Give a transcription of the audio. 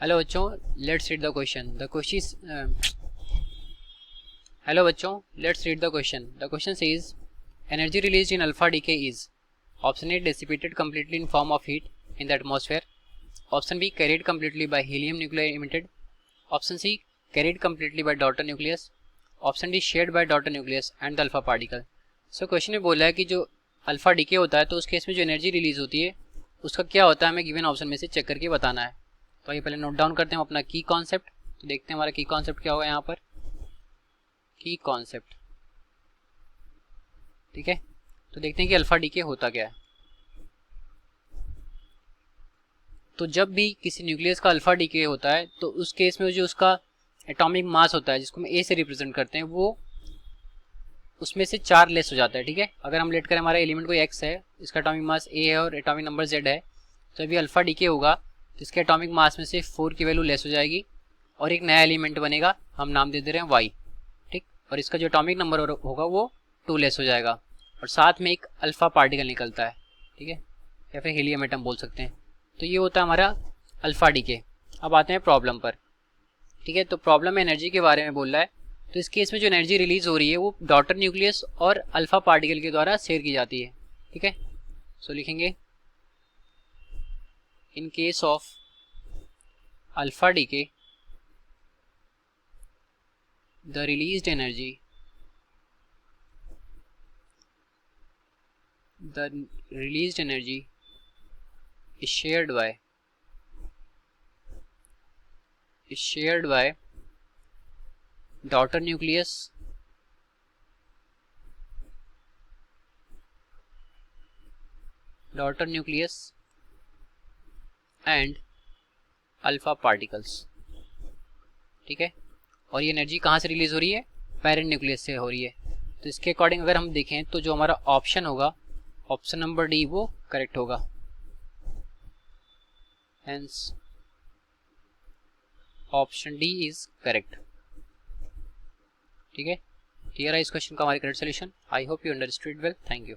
Hello बच्चों, let's read the question. The question hello बच्चों, let's read the question. The question says energy released in alpha decay is option A dissipated completely in form of heat in the atmosphere, option B carried completely by helium nuclei emitted, option C carried completely by daughter nucleus, option D shared by daughter nucleus and the alpha particle। So question में बोला है कि जो alpha decay होता है तो उस case में जो एनर्जी रिलीज होती है उसका क्या होता है, हमें गिवन ऑप्शन में से चेक करके बताना है। तो आइए पहले नोट डाउन करते हैं अपना की कॉन्सेप्ट। तो देखते हैं हमारा की कॉन्सेप्ट क्या होगा यहाँ पर। की कॉन्सेप्ट, ठीक है। तो देखते हैं कि अल्फा डीके होता क्या है। तो जब भी किसी न्यूक्लियस का अल्फा डीके होता है तो उस केस में जो उसका एटॉमिक मास होता है, जिसको हम ए से रिप्रेजेंट करते हैं, वो उसमें से 4 लेस हो जाता है, ठीक है। अगर हम लेट करें हमारा एलिमेंट कोई एक्स है, इसका एटॉमिक मास ए है और एटॉमिक नंबर जेड है, तो अभी अल्फा डीके होगा तो इसके एटॉमिक मास में से 4 की वैल्यू लेस हो जाएगी और एक नया एलिमेंट बनेगा, हम नाम दे दे रहे हैं वाई, ठीक। और इसका जो एटॉमिक नंबर होगा वो 2 लेस हो जाएगा और साथ में एक अल्फा पार्टिकल निकलता है, ठीक है, या फिर हीलियम एटम बोल सकते हैं। तो ये होता है हमारा अल्फा डीके। अब आते हैं प्रॉब्लम पर, ठीक है। तो प्रॉब्लम एनर्जी के बारे में बोल रहा है। तो इस केस में जो एनर्जी रिलीज हो रही है वो डॉटर न्यूक्लियस और अल्फा पार्टिकल के द्वारा शेयर की जाती है, ठीक है। सो लिखेंगे in case of alpha decay the released energy is shared by daughter nucleus and alpha particles, ठीक है। और ये एनर्जी कहाँ से रिलीज हो रही है? पेरेंट न्यूक्लियस से हो रही है। तो इसके अकॉर्डिंग अगर हम देखें तो जो हमारा ऑप्शन होगा, ऑप्शन नंबर डी, वो करेक्ट होगा। Hence option D is correct, ठीक है। क्लियर है इस क्वेश्चन का हमारी correct solution? I hope you understood well. Thank you.